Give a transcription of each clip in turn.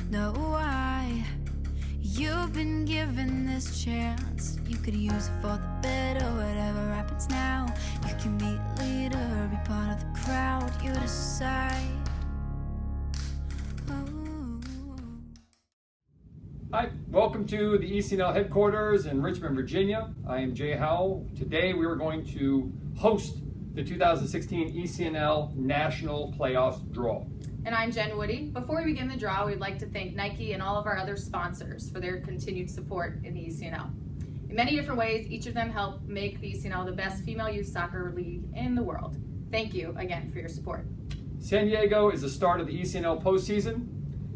know why. You've been given this chance. You could use it for the better. Whatever happens now, you can be a leader or be part of the crowd. You decide. Hi, welcome to the Ecnl headquarters in Richmond, Virginia. I am Jay Howell. Today we are going to host the 2016 Ecnl National Playoffs Draw. And I'm Jen Woody. Before we begin the draw, we'd like to thank Nike and all of our other sponsors for their continued support in the Ecnl. In many different ways, each of them help make the Ecnl the best female youth soccer league in the world. Thank you again for your support. San Diego is the start of the Ecnl postseason.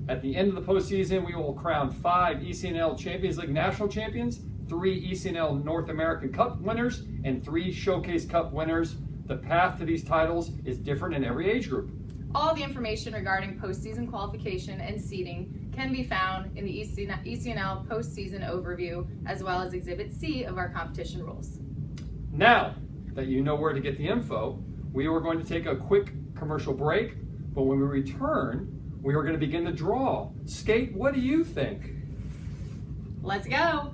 At the end of the postseason, we will crown 5 Ecnl Champions League national champions, 3 Ecnl North American Cup winners, and 3 Showcase Cup winners. The path to these titles is different in every age group. All the information regarding postseason qualification and seeding can be found in the Ecnl postseason overview, as well as Exhibit C of our competition rules. Now that you know where to get the info, we are going to take a quick commercial break, but when we return, we are going to begin the draw. Skate, what do you think? Let's go!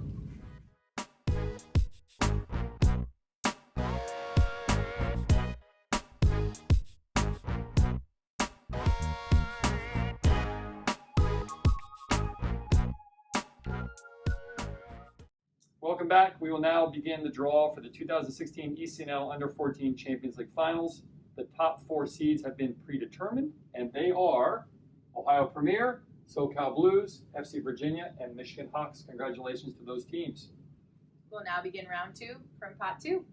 Welcome back. We will now begin the draw for the 2016 Ecnl Under-14 Champions League Finals. The top 4 seeds have been predetermined, and they are Ohio Premier, SoCal Blues, FC Virginia, and Michigan Hawks. Congratulations to those teams. We'll now begin round 2 from pot 2.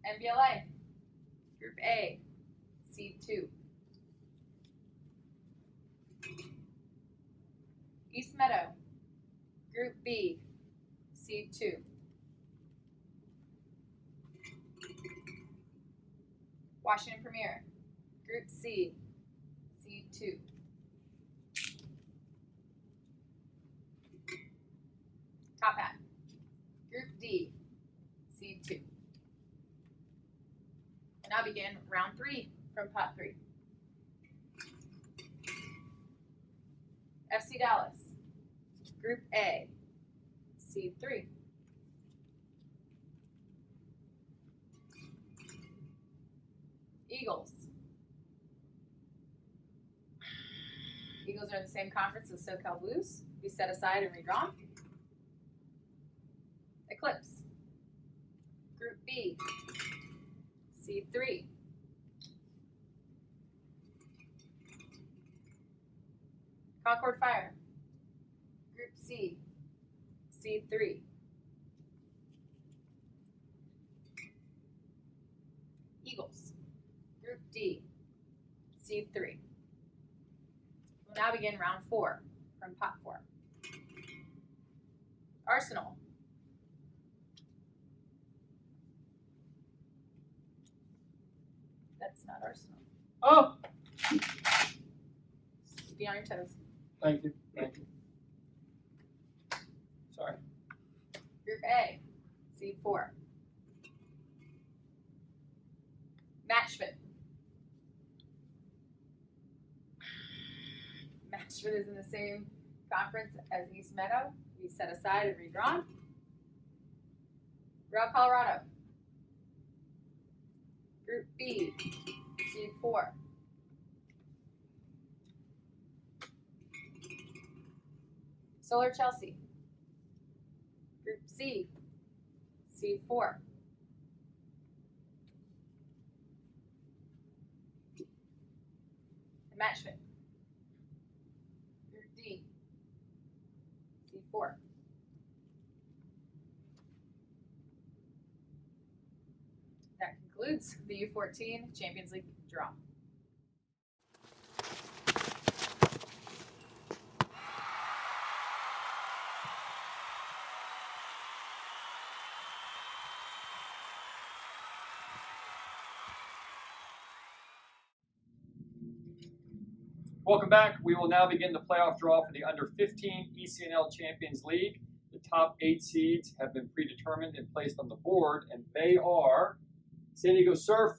NBLA, Group A, Seed 2. East Meadow, Group B, Seed 2. Washington Premier, Group C, Seed 2. Top Hat, Group D, Seed 2. And now begin round 3 from pot 3. FC Dallas, Group A, Seed 3. Eagles. Eagles are in the same conference as SoCal Blues. Be set aside and redrawn. Eclipse. Group B. Seed 3. Concord Fire. Group C. Seed 3. Eagles. Group D, Seed 3. We'll now begin round 4 from pot 4. Arsenal. That's not Arsenal. Oh! Be on your toes. Thank you. Thank you. Sorry. Group A, Seed 4. Matchfit. Matchfit is in the same conference as East Meadow. We set aside and redrawn. Real Colorado. Group B, Seed 4. Solar Chelsea. Group C, Seed 4. Matchfit. Group D, Seed 4. That concludes the U14 Champions League draw. Welcome back. We will now begin the playoff draw for the Under-15 Ecnl Champions League. The top 8 seeds have been predetermined and placed on the board, and they are San Diego Surf,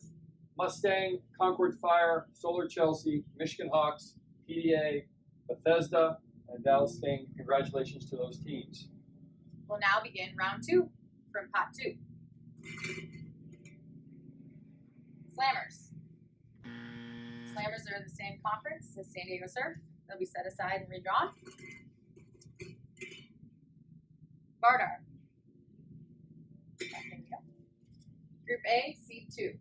Mustang, Concord Fire, Solar Chelsea, Michigan Hawks, PDA, Bethesda, and Dallas Sting. Congratulations to those teams. We'll now begin round 2 from pot 2. Slammers. Slammers are in the same conference as San Diego Surf. They'll be set aside and redrawn. Vardar. Group A, seed 2.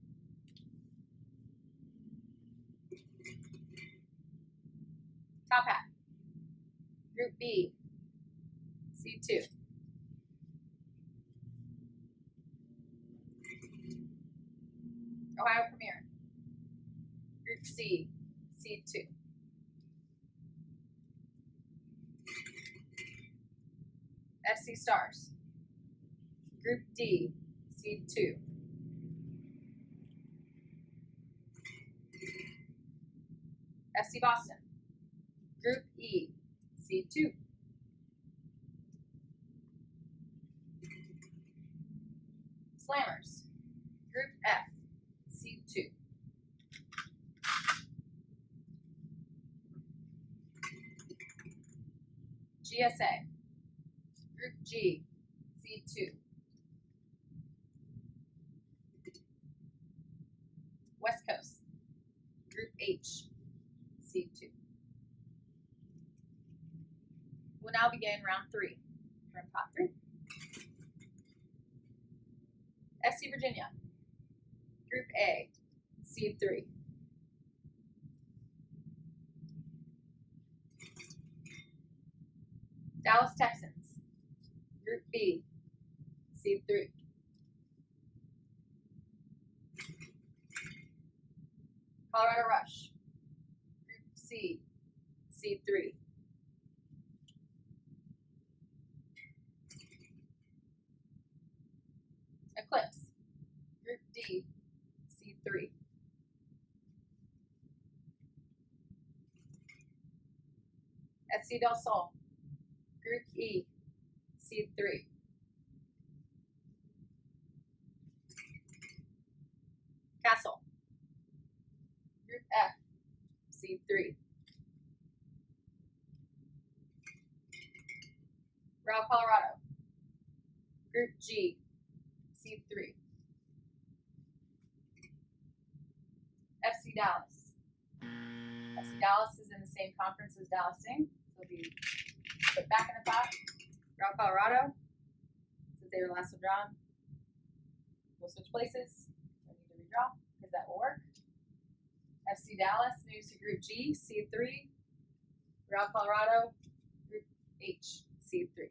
Top Hat. Group B, seed 2. Ohio Premier. Group C, seed 2. FC Stars. Group D, seed 2. FC Boston. Group E, seed 2. Slammers. Group F, seed 2. GSA. Group G, seed 2. West Coast. Group H, seed 2. We'll now begin round 3 from pot 3. FC Virginia. Group A, seed 3. Dallas Texans. Group B, seed 3. Colorado Rush. Group C, seed 3. Eclipse. Group D, seed 3. SC Del Sol. Group E, seed 3. Castle. Group F, seed 3. Real Colorado. Group G, seed 3. FC Dallas. FC Dallas is in the same conference as Dallas Sting. So it'll be put back in the pot. Real Colorado, since they were last one drawn, we'll switch places. I need to redraw because that will work. FC Dallas moves to Group G, seed 3. Real Colorado, Group H, seed 3.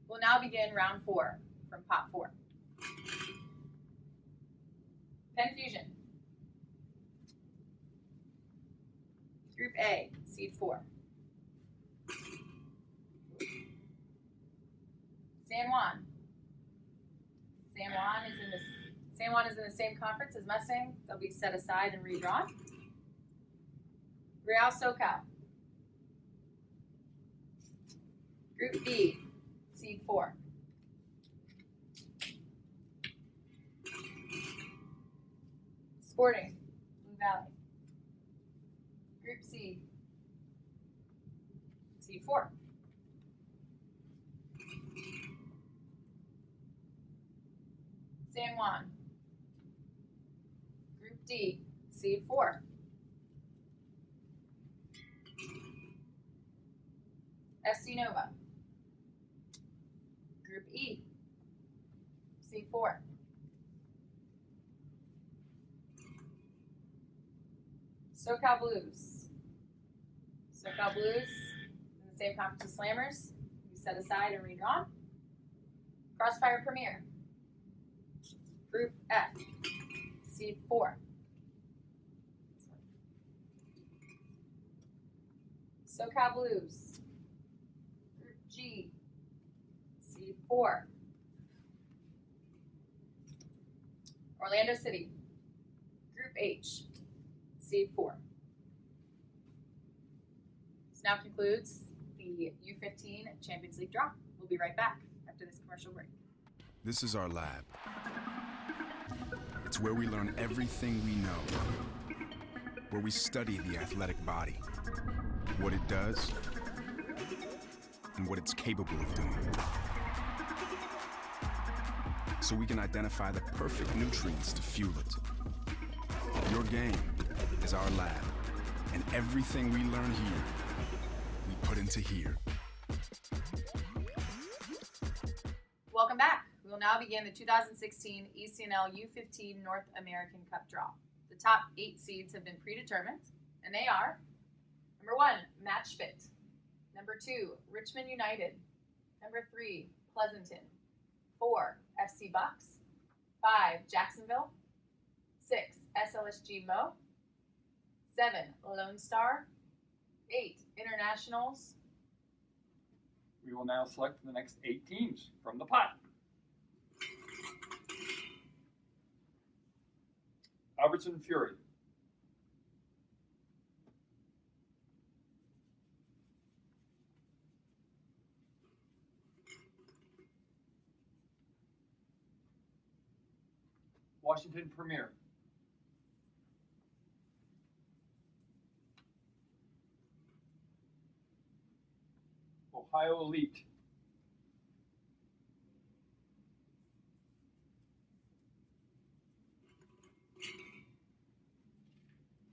We'll now begin round 4 from pot 4. Penn Fusion. Group A, seed 4. San Juan. San Juan is in the same conference as Mustang. They'll be set aside and redrawn. Real SoCal. Group B, seed 4. Sporting, Blue Valley. Group C, seed 4. San Juan. Group D, seed 4. FC Nova. Group E, seed 4. SoCal Blues. SoCal Blues, in the same conference as Slammers, we set aside and redrawn. Crossfire Premier. Group F, seed 4. SoCal Blues. Group G, seed 4. Orlando City. Group H, seed 4. This now concludes the U15 Champions League draw. We'll be right back after this commercial break. This is our lab. It's where we learn everything we know, where we study the athletic body, what it does, and what it's capable of doing. So we can identify the perfect nutrients to fuel it. Your game is our lab, and everything we learn here, we put into here. Welcome back. We will now begin the 2016 ECNL U15 North American Cup Draw. The top 8 seeds have been predetermined, and they are: number 1, Match Fit; number 2, Richmond United; number 3, Pleasanton; 4, FC Bucks; 5, Jacksonville; 6, SLSG Mo; 7, Lone Star; 8, Internationals. We will now select the next 8 teams from the pot. Albertson Fury. Washington Premier. Ohio Elite.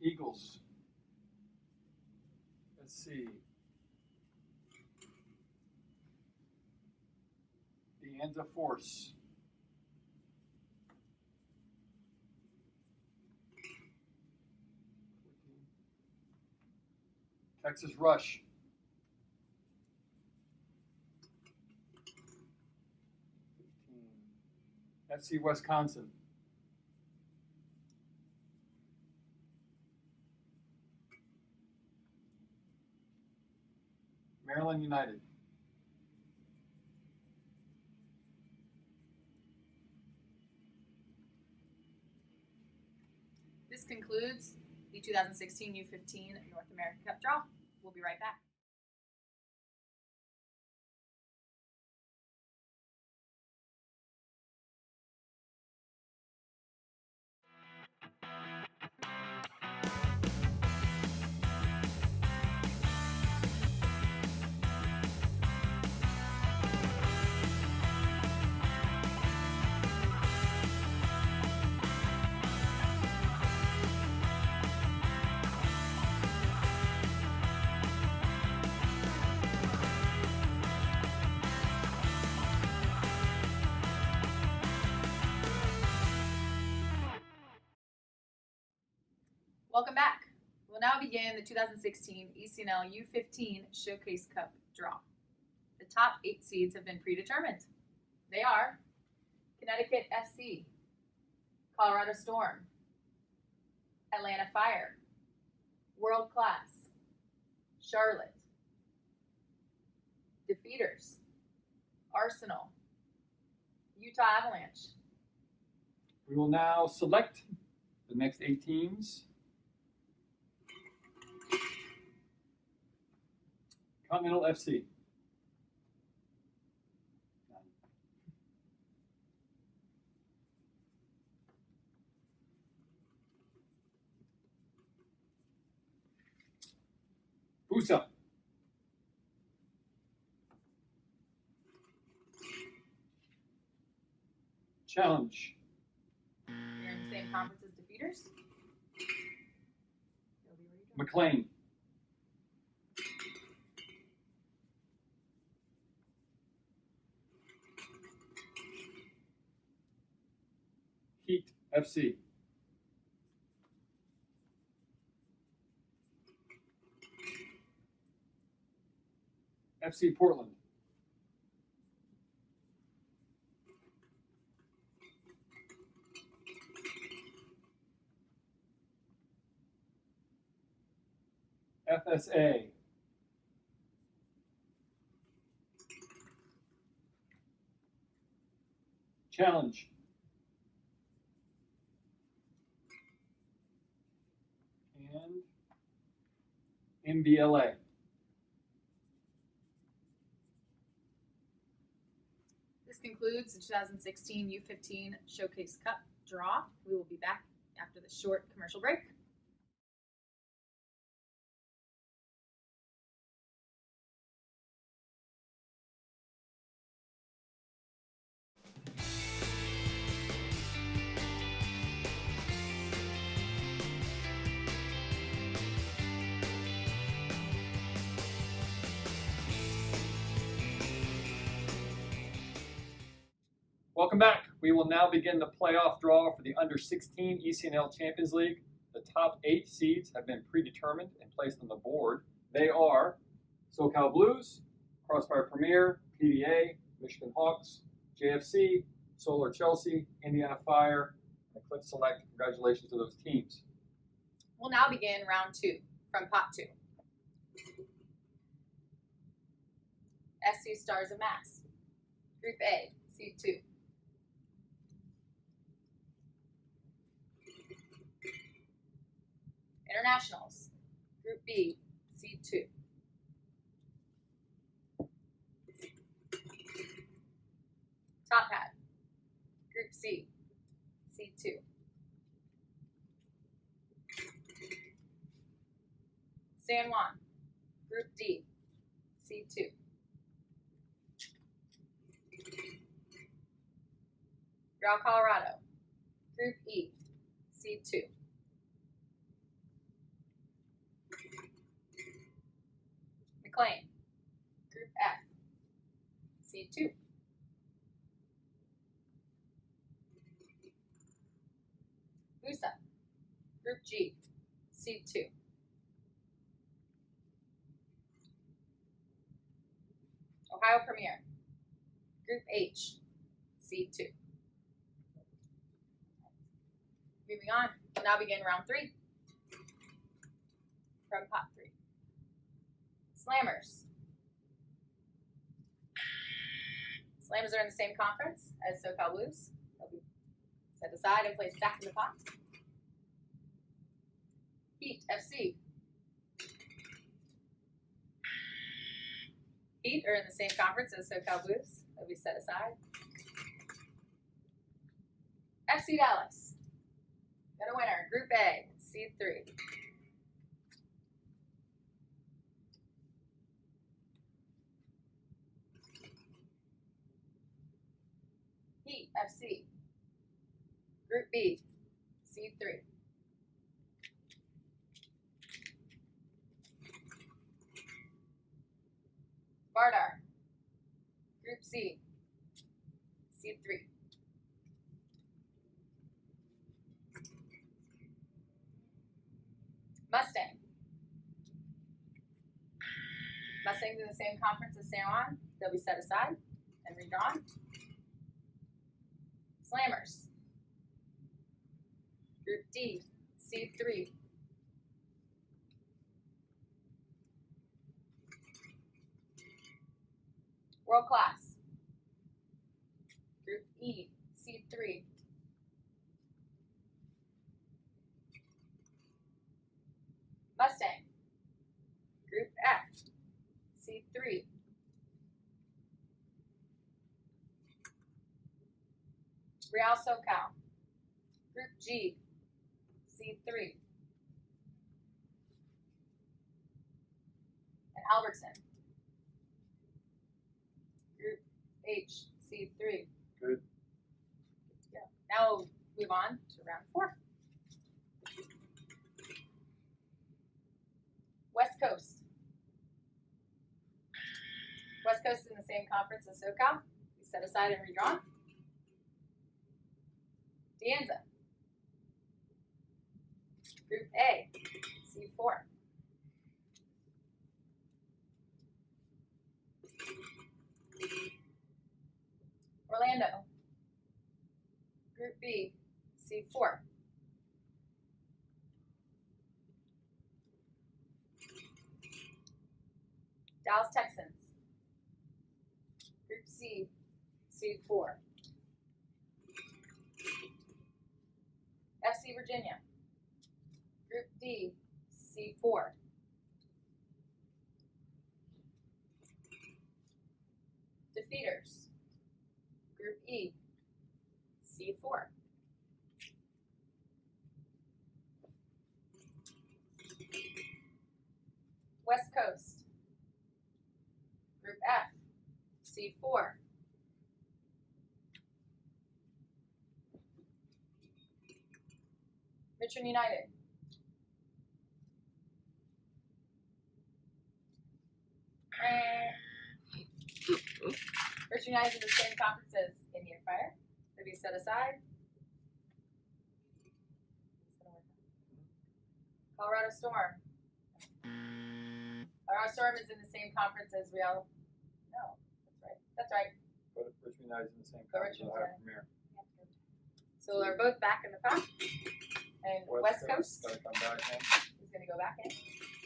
Eagles. Let's see. De Anza Force. Texas Rush. FC Wisconsin. Maryland United. This concludes the 2016 U15 North American Cup Draw. We'll be right back. Welcome back. We'll now begin the 2016 ECNL U15 Showcase Cup Draw. The top 8 seeds have been predetermined. They are Connecticut FC, Colorado Storm, Atlanta Fire, World Class, Charlotte, Defeaters, Arsenal, Utah Avalanche. We will now select the next 8 teams. Continental FC. Busa. Challenge. You're in the same conference as Defeaters. McLean. Heat FC. FC Portland. FSA. Challenge. And MBLA. This concludes the 2016 U15 Showcase Cup draw. We will be back after the short commercial break. Welcome back. We will now begin the playoff draw for the Under-16 ECNL Champions League. The top 8 seeds have been predetermined and placed on the board. They are SoCal Blues, Crossfire Premier, PDA, Michigan Hawks, JFC, Solar Chelsea, Indiana Fire, and Eclipse Select. Congratulations to those teams. We'll now begin round 2 from pot 2. SC Stars of Mass, Group A, Seed 2. Internationals, Group B, Seed 2. Top Hat, Group C, Seed 2. San Juan, Group D, Seed 2. Real Colorado, Group E, Seed 2. McLean, Group F, Seed 2. Busa, Group G, Seed 2. Ohio Premier, Group H, Seed 2. Moving on, we'll now begin round 3 from pot 3. Slammers. Slammers are in the same conference as SoCal Blues. They'll be set aside and placed back in the pot. Heat FC. Heat are in the same conference as SoCal Blues. They'll be set aside. FC Dallas. Got a winner, Group A, Seed 3. Heat FC, Group B, Seed 3. Vardar, Group C, Seed 3. Mustang. Mustang's in the same conference as San Juan. They'll be set aside and redrawn. Slammers. Group D, Seed 3. World Class. Group E, Seed 3. Mustang, Group F, Seed 3. Real SoCal, Group G, Seed 3. And Albertson, Group H, Seed 3. Good. Yeah. Now we'll move on to round 4. West Coast. West Coast is in the same conference as SoCal. We set aside and redrawn. De Anza. Group A, Seed 4. Orlando. Group B, Seed 4. Dallas Texans. Group C, Seed 4. FC Virginia. Group D, Seed 4. Defeaters. West Coast. Group F, seed 4. Richmond United. Richmond United is in the same conference as Indian Fire. To be set aside. Colorado Storm. Colorado Storm is in the same conference as Real. No, that's right. That's right. But Richmond United is in the same Go conference as Richmond Ohio Premier. So they're both back in the pack. And West Coast Gotta come back in. is going to go back in.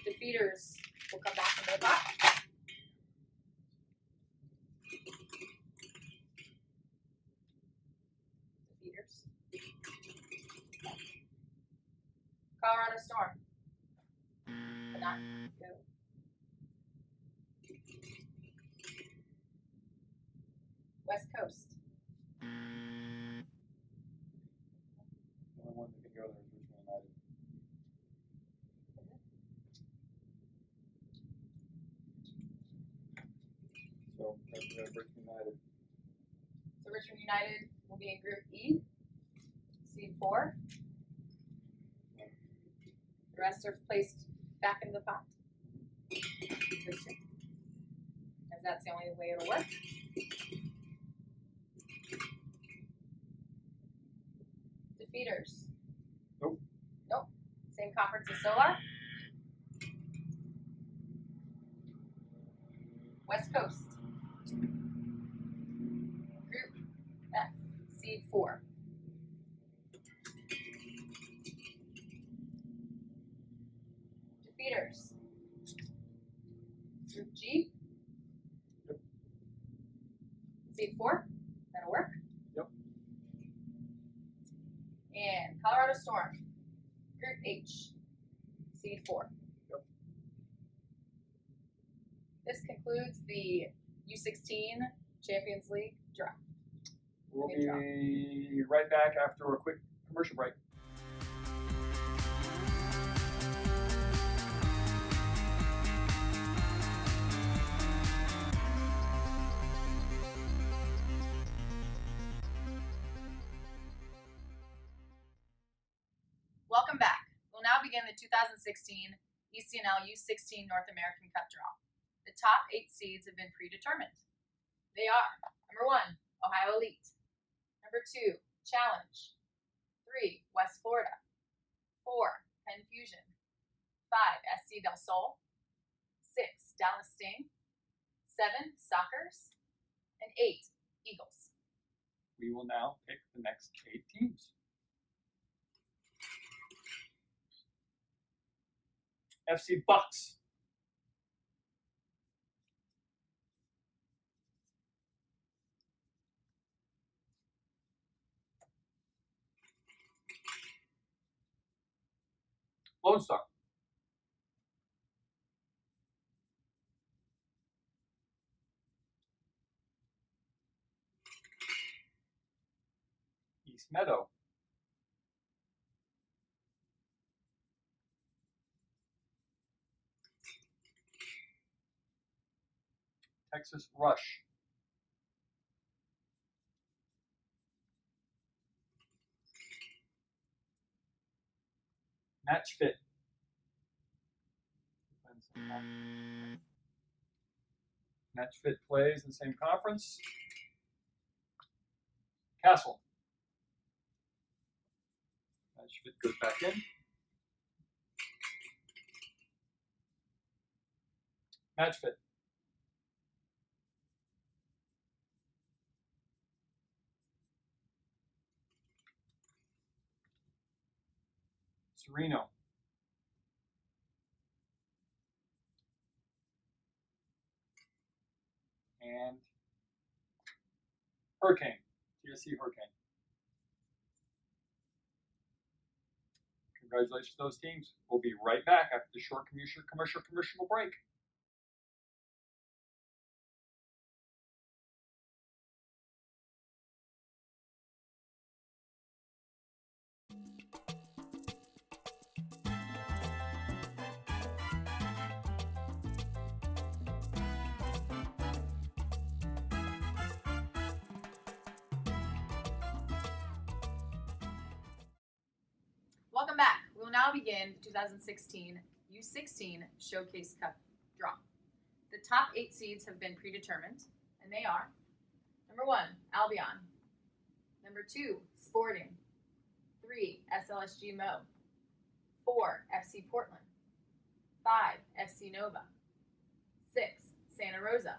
Defeaters will come back into the pot. Defeaters. Colorado Storm. Cannot go. West Coast. The only one that can go there is Richmond United. So that's Richmond United. So Richmond United will be in Group E, seed 4. The rest are placed back in the pot. As that's the only way it'll work. Defeaters. Nope. Nope. Same conference as Solar. West Coast. Group F, seed 4. Defeaters. Group G. Yep. Seed 4. That'll work. Yep. And Colorado Storm. Group H. Seed 4. Yep. This concludes the U16 Champions League draft. We'll Good job. be right back after a quick commercial break. Welcome back. We'll now begin the 2016 ECNL U16 North American Cup draw. The top 8 seeds have been predetermined. They are number 1, Ohio Elite. Number 2, Challenge. 3, West Florida. 4, Penn Fusion. 5, SC Del Sol. 6, Dallas Sting. 7, Sockers. And 8, Eagles. We will now pick the next 8 teams. FC Bucks. Lone Star. East Meadow. Texas Rush. Match Fit. Match Fit plays in the same conference. Castle. Match Fit goes back in. Match Fit. Sereno. And Hurricane, TSC Hurricane. Congratulations to those teams. We'll be right back after the short commercial break. Welcome back. We will now begin the 2016 U16 Showcase Cup draw. The top 8 seeds have been predetermined, and they are number 1, Albion, number 2, Sporting, 3, SLSG Mo, 4, FC Portland, 5, FC Nova, 6, Santa Rosa,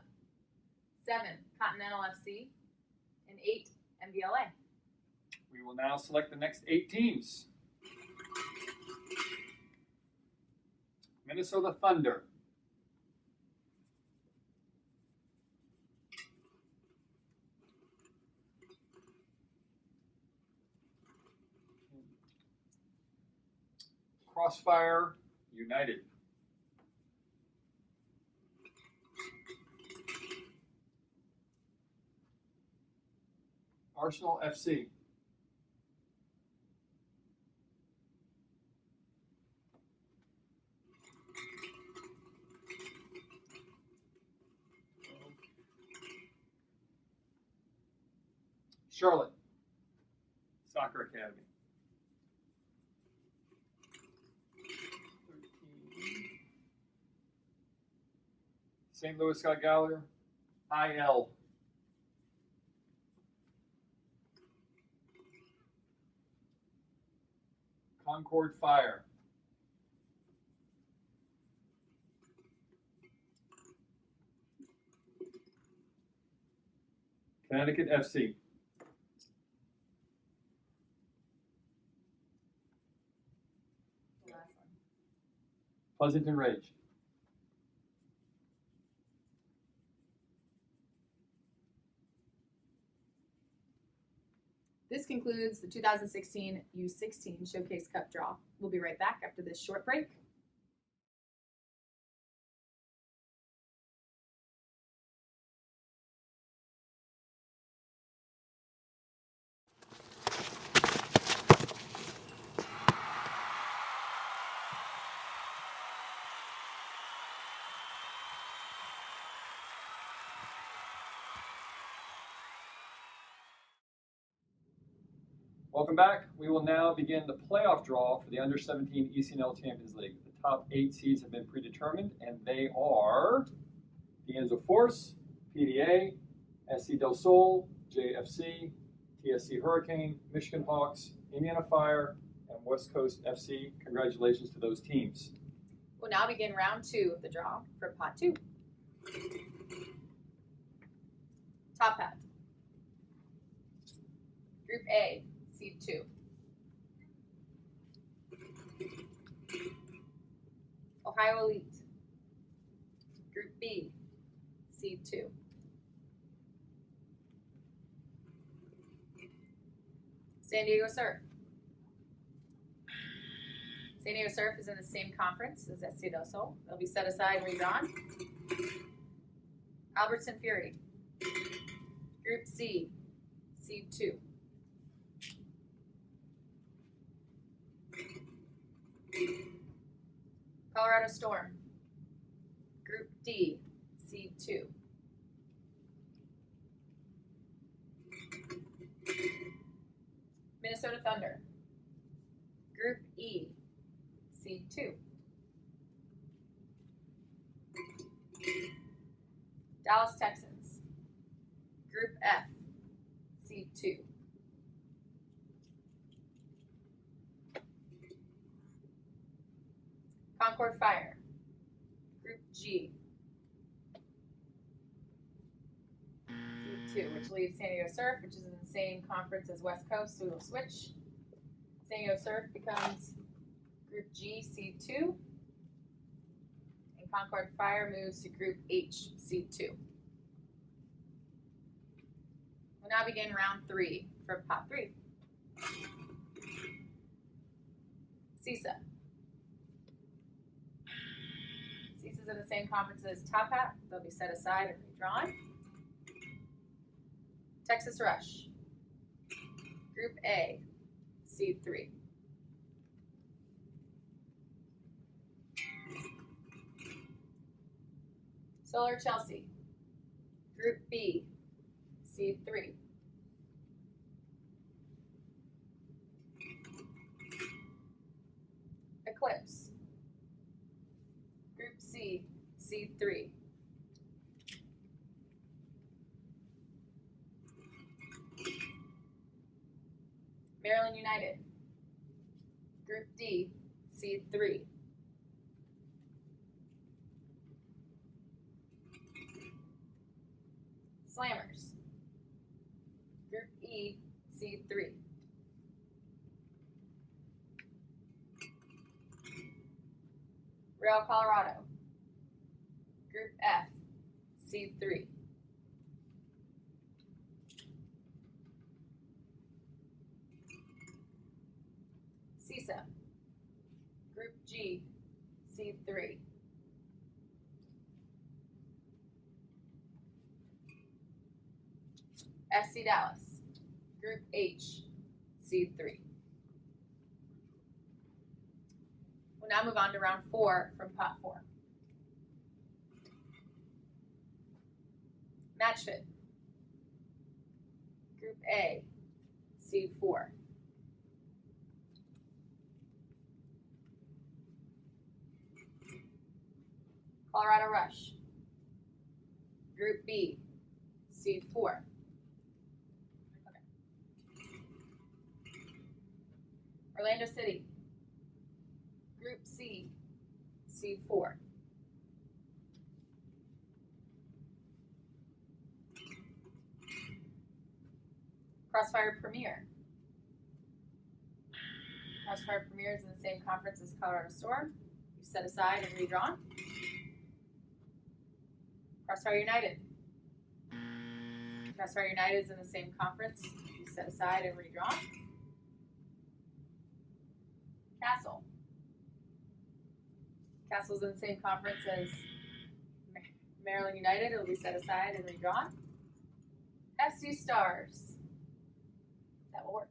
7, Continental FC, and 8, MBLA. We will now select the next 8 teams. Minnesota Thunder, Crossfire United, Arsenal FC, Charlotte Soccer Academy, 13. St. Louis Scott Gallagher, IL, Concord Fire, Connecticut FC, The last one. Pleasanton Rage, This concludes the 2016 U16 Showcase Cup draw. We'll be right back after this short break. Welcome back. We will now begin the playoff draw for the Under-17 ECNL Champions League. The top 8 seeds have been predetermined, and they are Pienzo Force, PDA, SC Del Sol, JFC, TSC Hurricane, Michigan Hawks, Indiana Fire, and West Coast FC. Congratulations to those teams. We'll now begin round 2 of the draw for pot 2. Top hat. Group A, seed 2. Ohio Elite. Group B, seed 2. San Diego Surf. San Diego Surf is in the same conference as SC Del Sol. They'll be set aside and redrawn. Albertson Fury. Group C, seed 2. Colorado Storm. Group D, seed 2. Minnesota Thunder. Group E, seed 2. Dallas Texans. Group F, seed 2. Concord Fire. Group G, seed 2, which leaves San Diego Surf, which is in the same conference as West Coast, so we will switch. San Diego Surf becomes Group G, seed 2. And Concord Fire moves to Group H, seed 2. We'll now begin round 3 for pot 3. CISA. CISA's in the same conference as Top Hat. They'll be set aside and redrawn. Texas Rush. Group A, seed 3. Solar Chelsea. Group B, seed 3. Eclipse. Group C, Seed 3. Maryland United. Group D, Seed 3. Slammers. Group E, Seed 3. Real Colorado. Group F, Seed 3. CISA. Group G, Seed 3. FC Dallas. Group H, Seed 3. We'll now move on to round 4 from pot 4. Match fit. Group A, Seed 4. Colorado Rush. Group B, Seed 4. Okay. Orlando City. Group C, Seed 4. Crossfire Premier. Crossfire Premier is in the same conference as Colorado Storm. You set aside and redrawn. Crossfire United. Crossfire United is in the same conference. You set aside and redrawn. Castle. Castle's in the same conference as Maryland United. It will be set aside and redrawn. FC Stars. That will work.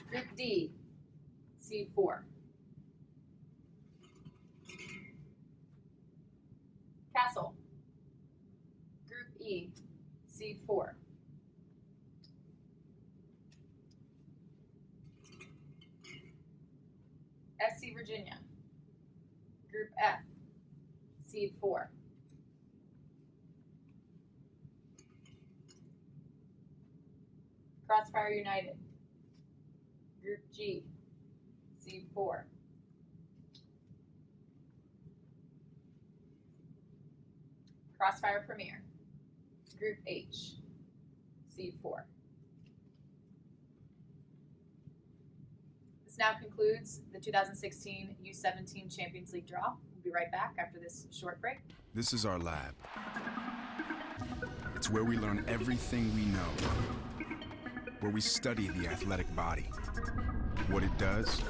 Group D, Seed 4. Castle. Group E, Seed 4. SC Virginia. Group F, Seed 4. Crossfire United. Group G, Seed 4. Crossfire Premier. Group H, Seed 4. This now concludes the 2016 U17 Champions League draw. We'll be right back after this short break. This is our lab. It's where we learn everything we know, where we study the athletic body, what it does,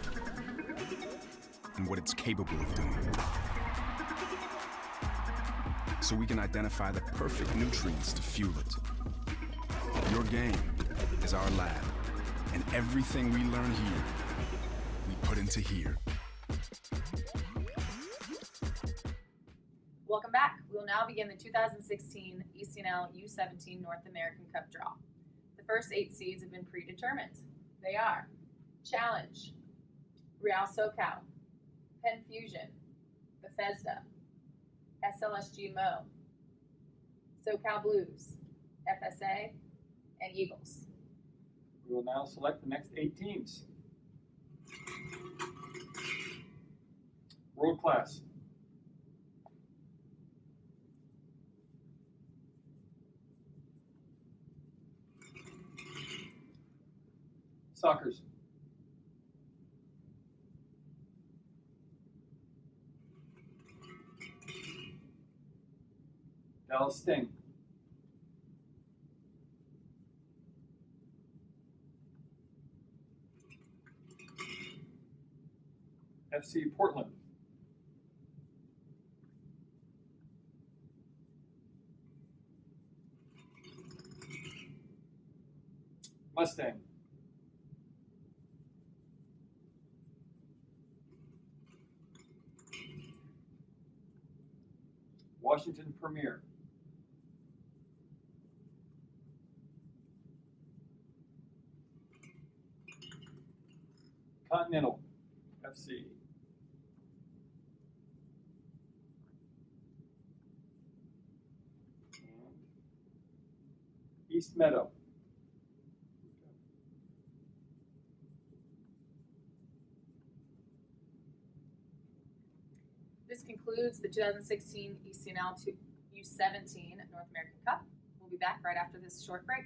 and what it's capable of doing. So we can identify the perfect nutrients to fuel it. Your game is our lab, and everything we learn here, we put into here. Welcome back. We will now begin the 2016 Ecnl U17 North American Cup draw. The first 8 seeds have been predetermined. They are Challenge, Real SoCal, Penn Fusion, Bethesda, SLSG Mo, SoCal Blues, FSA, and Eagles. We will now select the next 8 teams. World Class. Sockers. Dallas Sting. FC Portland. Mustang. Washington Premier. Continental FC. And East Meadow. This concludes the 2016 ECNL U17 North American Cup. We'll be back right after this short break.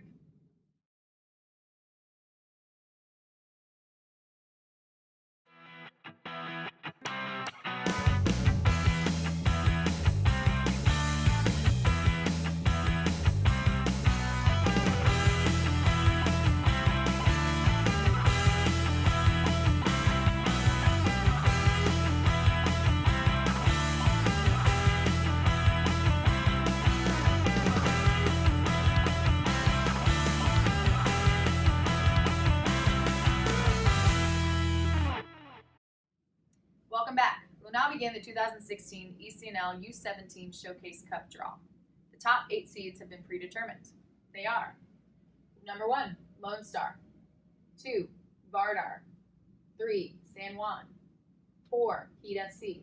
Welcome back. We'll now begin the 2016 ECNL U17 Showcase Cup draw. The top 8 seeds have been predetermined. They are number 1, Lone Star, 2, Vardar, 3, San Juan, 4, Heat FC,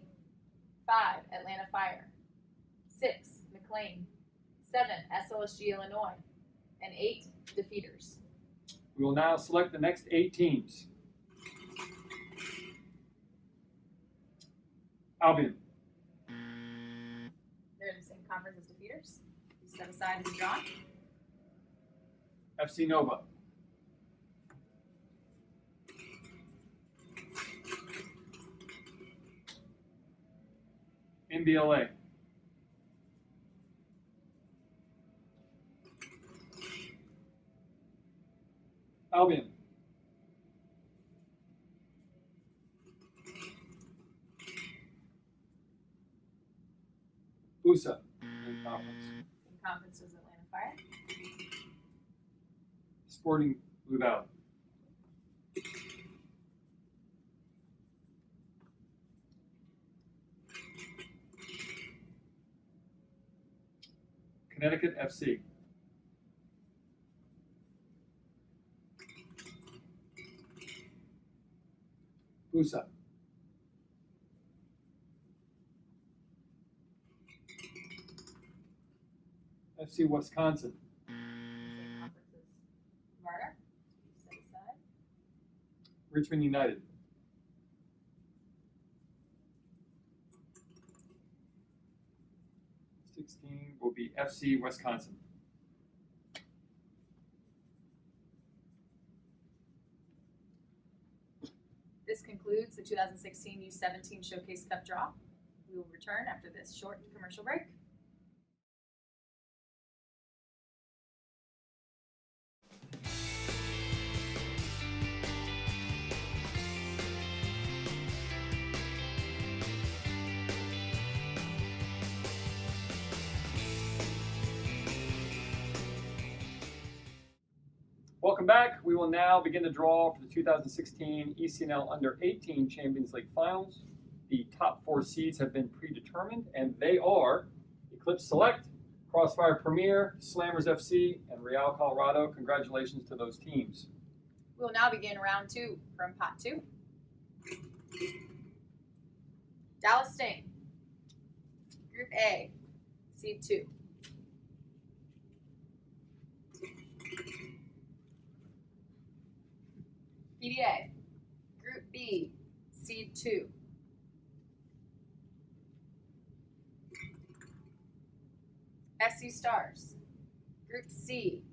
5, Atlanta Fire, 6, McLean, 7, SLSG Illinois, and 8, Defeaters. We will now select the next 8 teams. Albion. They're in the same conference as Defeaters. You set aside as drawn. FC Nova. NBLA. Albion. USA in conference. In conference is Atlanta Fire. Sporting Blue Valley. Connecticut FC. USA. FC Wisconsin. Same conference as Varda. Set aside. Richmond United. '16 will be FC Wisconsin. This concludes the 2016 U17 Showcase Cup draw. We will return after this short commercial break. Welcome back. We will now begin the draw for the 2016 ECNL Under 18 Champions League Finals. The top 4 seeds have been predetermined, and they are Eclipse Select, Crossfire Premier, Slammers FC, and Real Colorado. Congratulations to those teams. We will now begin round 2 from pot 2. Dallas Sting, Group A, Seed 2. PDA, Group B, Seed 2. SC Stars, Group C,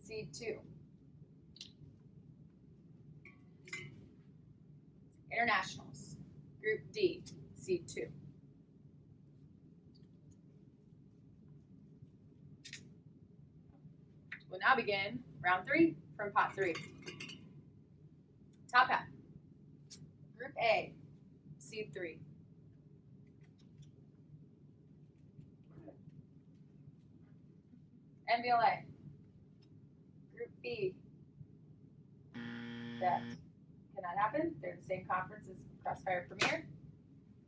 Seed 2. Internationals, Group D, Seed 2. We'll now begin round 3 from pot 3. Top hat, Group A, Seed 3. NBLA, Group B. That cannot happen. They're in the same conference as Crossfire Premier.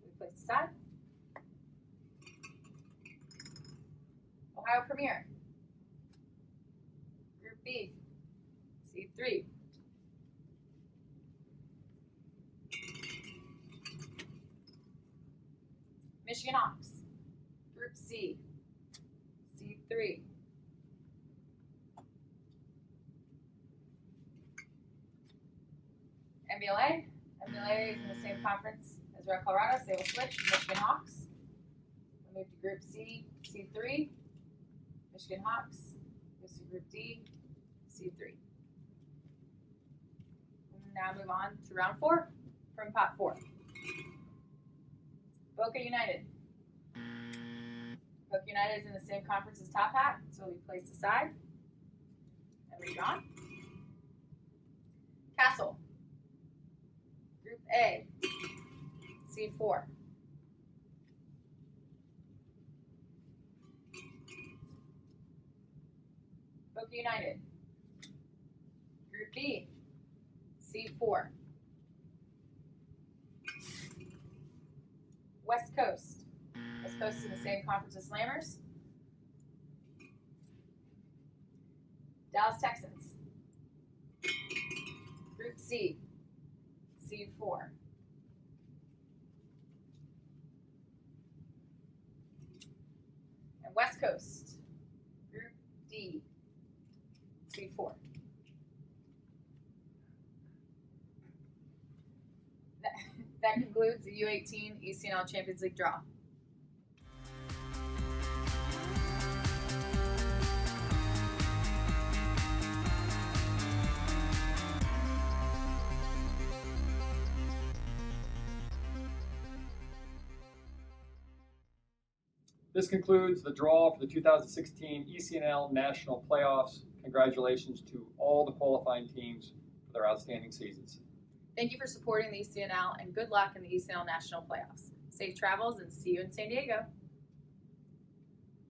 We place aside. Ohio Premier, Group B, Seed 3. Michigan Hawks. Group C, seed 3. MBLA. MBLA is in the same conference as Red Colorado, so they will switch. Michigan Hawks. We'll move to Group C, seed 3. Michigan Hawks. Goes to Group D, seed 3. We'll now move on to round 4 from pot 4. Boca United. Boca United is in the same conference as Top Hat, so will be placed aside and redrawn. Castle. Group A, seed 4. Boca United. Group B, seed 4. West Coast. West Coast is in the same conference as Slammers. Dallas Texans. Group C, seed 4. And West Coast. Group D, seed 4. That concludes the U18 ECNL Champions League draw. This concludes the draw for the 2016 ECNL National Playoffs. Congratulations to all the qualifying teams for their outstanding seasons. Thank you for supporting the ECNL and good luck in the ECNL National Playoffs. Safe travels and see you in San Diego.